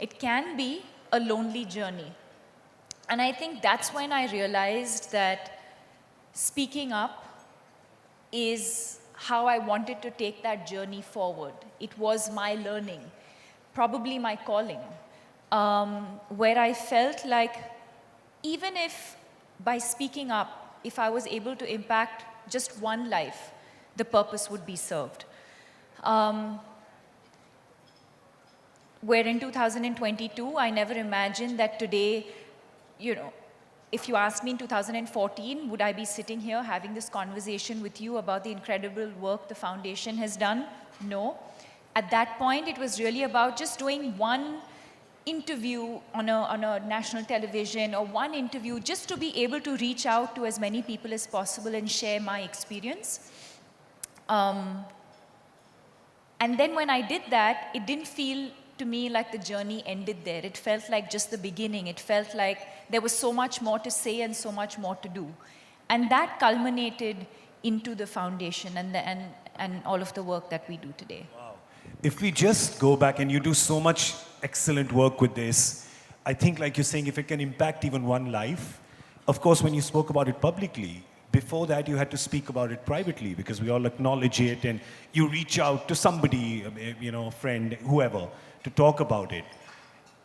it can be a lonely journey. And I think that's when I realized that speaking up is how I wanted to take that journey forward. It was my learning, probably my calling, where I felt like even if by speaking up, if I was able to impact just one life, the purpose would be served. Where in 2022, I never imagined that today, if you asked me in 2014, would I be sitting here having this conversation with you about the incredible work the foundation has done? No. At that point, it was really about just doing one interview on a national television or one interview just to be able to reach out to as many people as possible and share my experience. And then when I did that, it didn't feel to me like the journey ended there. It felt like just the beginning. It felt like there was so much more to say and so much more to do. And that culminated into the foundation and all of the work that we do today. Wow. If we just go back, and you do so much excellent work with this, I think like you're saying, if it can impact even one life, of course, when you spoke about it publicly, before that you had to speak about it privately because we all acknowledge it and you reach out to somebody, friend, whoever, to talk about it.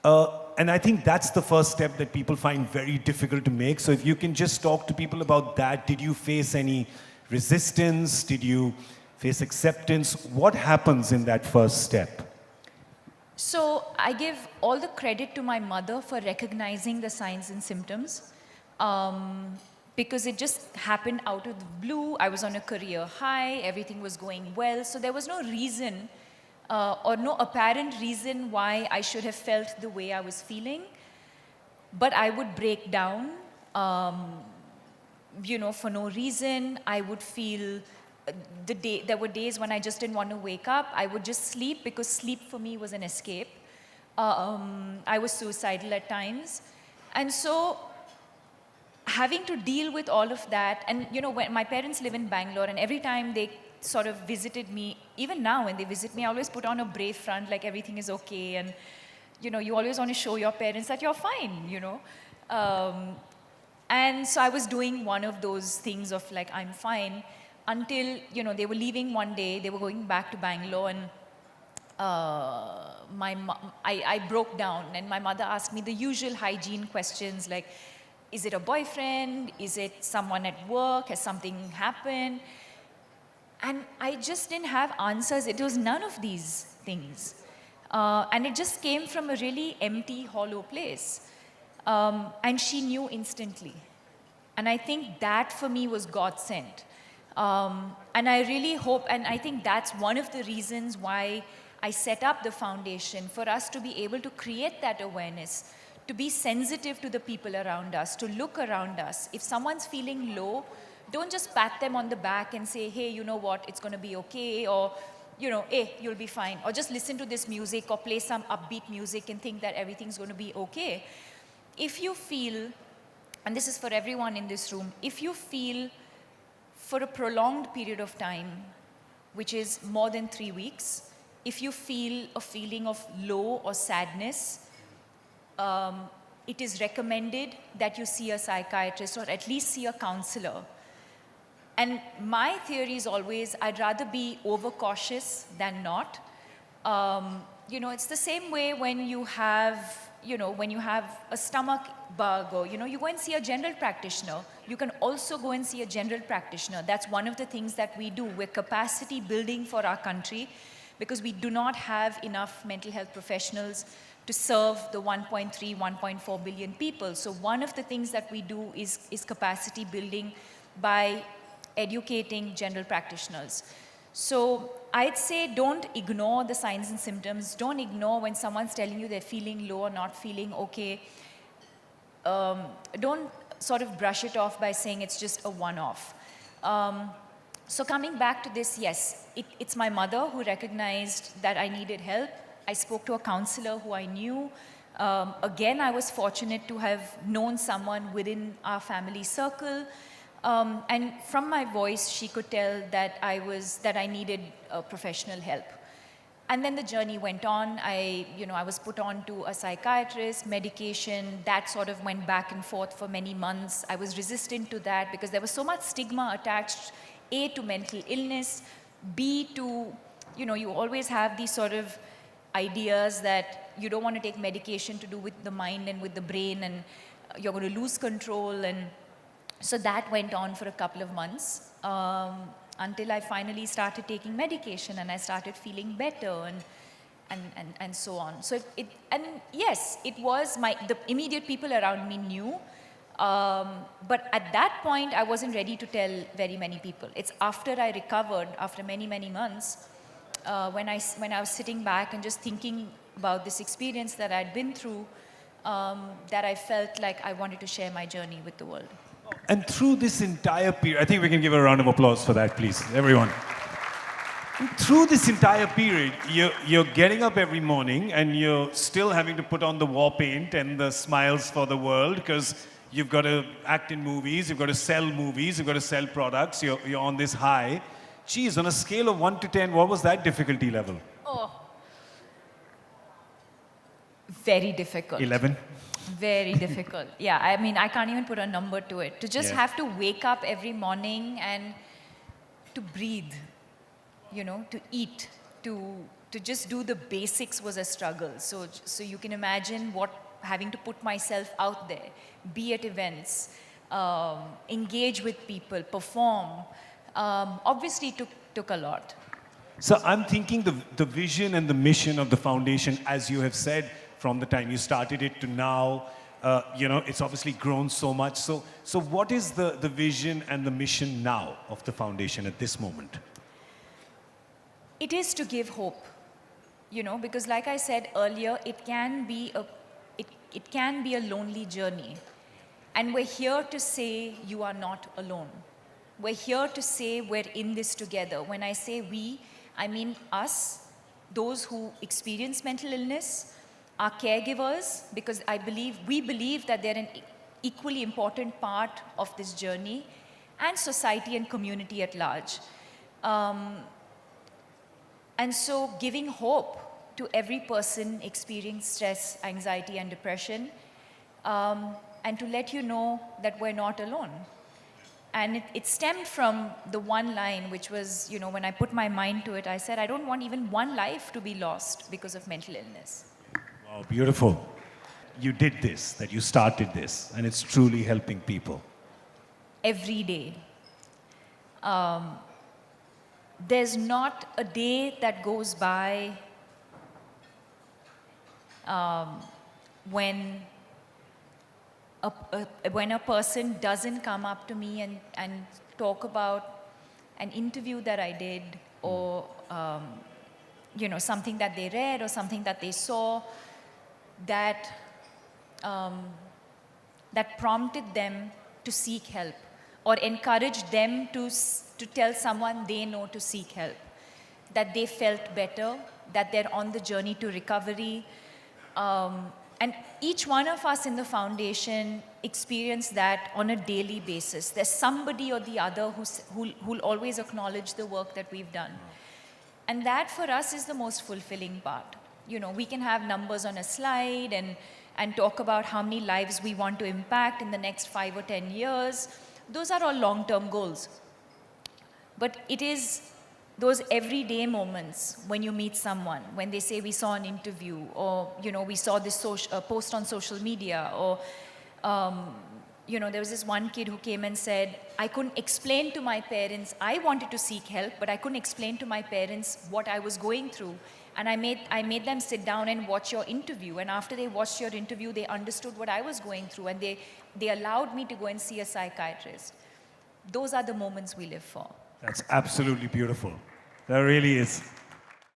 And I think that's the first step that people find very difficult to make. So if you can just talk to people about that, did you face any resistance? Did you face acceptance? What happens in that first step? So I give all the credit to my mother for recognizing the signs and symptoms. Because it just happened out of the blue. I was on a career high, everything was going well, so there was no reason or no apparent reason why I should have felt the way I was feeling. But I would break down, for no reason. I would feel, there were days when I just didn't want to wake up. I would just sleep because sleep for me was an escape. I was suicidal at times. And so having to deal with all of that, and when my parents live in Bangalore, and every time they sort of visited me, even now when they visit me, I always put on a brave front, like everything is okay, and you always want to show your parents that you're fine, and so I was doing one of those things of like, I'm fine, until, they were leaving one day, they were going back to Bangalore, and I broke down, and my mother asked me the usual hygiene questions like, is it a boyfriend? Is it someone at work? Has something happened? And I just didn't have answers. It was none of these things. And it just came from a really empty, hollow place. And she knew instantly. And I think that for me was God sent. And I really hope, and I think that's one of the reasons why I set up the foundation, for us to be able to create that awareness, to be sensitive to the people around us, to look around us. If someone's feeling low, don't just pat them on the back and say, hey, you know what, it's going to be okay, or, hey, you'll be fine. Or just listen to this music or play some upbeat music and think that everything's going to be okay. If you feel, and this is for everyone in this room, if you feel for a prolonged period of time, which is more than 3 weeks, if you feel a feeling of low or sadness, it is recommended that you see a psychiatrist or at least see a counselor. And my theory is always, I'd rather be overcautious than not. It's the same way when you have, a stomach bug, or, you go and see a general practitioner. You can also go and see a general practitioner. That's one of the things that we do. We're capacity building for our country because we do not have enough mental health professionals to serve the 1.3, 1.4 billion people. So one of the things that we do is capacity building by educating general practitioners. So I'd say don't ignore the signs and symptoms. Don't ignore when someone's telling you they're feeling low or not feeling okay. Don't sort of brush it off by saying it's just a one-off. So coming back to this, yes, it's my mother who recognized that I needed help. I spoke to a counselor who I knew. Again, I was fortunate to have known someone within our family circle. And from my voice, she could tell that I needed professional help. And then the journey went on. I was put on to a psychiatrist, medication. That sort of went back and forth for many months. I was resistant to that because there was so much stigma attached, A, to mental illness, B, to, you always have these sort of ideas that you don't want to take medication to do with the mind and with the brain, and you're going to lose control. And so that went on for a couple of months. Until I finally started taking medication and I started feeling better and so on. So and yes, it was the immediate people around me knew, but at that point I wasn't ready to tell very many people. It's after I recovered, after many, many months, when I was sitting back and just thinking about this experience that I'd been through, that I felt like I wanted to share my journey with the world. And through this entire period, I think we can give a round of applause for that, please, everyone. Through this entire period, you're getting up every morning and you're still having to put on the war paint and the smiles for the world because you've got to act in movies, you've got to sell movies, you've got to sell products, you're on this high. Geez, on a scale of 1 to 10, what was that difficulty level? Oh, very difficult. 11? Very difficult. Yeah, I mean, I can't even put a number to it. To just have to wake up every morning and to breathe, to eat, to just do the basics was a struggle. So you can imagine having to put myself out there, be at events, engage with people, perform, obviously took a lot. So I'm thinking the vision and the mission of the foundation, as you have said, from the time you started it to now, it's obviously grown so much. So what is the vision and the mission now of the foundation at this moment? It is to give hope, because like I said earlier, it can be a lonely journey. And we're here to say you are not alone. We're here to say we're in this together. When I say we, I mean us, those who experience mental illness, our caregivers, because we believe that they're an equally important part of this journey, and society and community at large. And so giving hope to every person experiencing stress, anxiety, and depression, and to let you know that we're not alone. And it stemmed from the one line, which was, when I put my mind to it, I said, I don't want even one life to be lost because of mental illness. Wow, beautiful. You did this, that you started this, and it's truly helping people. Every day. There's not a day that goes by when a person doesn't come up to me and talk about an interview that I did, or something that they read or something that they saw that prompted them to seek help, or encouraged them to tell someone they know to seek help, that they felt better, that they're on the journey to recovery. And each one of us in the foundation experience that on a daily basis. There's somebody or the other who'll always acknowledge the work that we've done. And that for us is the most fulfilling part. We can have numbers on a slide and talk about how many lives we want to impact in the next 5 or 10 years. Those are all long-term goals. But it is those everyday moments when you meet someone, when they say we saw an interview, or we saw this post on social media, or there was this one kid who came and said, I couldn't explain to my parents, I wanted to seek help, but I couldn't explain to my parents what I was going through. And I made them sit down and watch your interview. And after they watched your interview, they understood what I was going through, and they allowed me to go and see a psychiatrist. Those are the moments we live for. That's absolutely beautiful. That really is.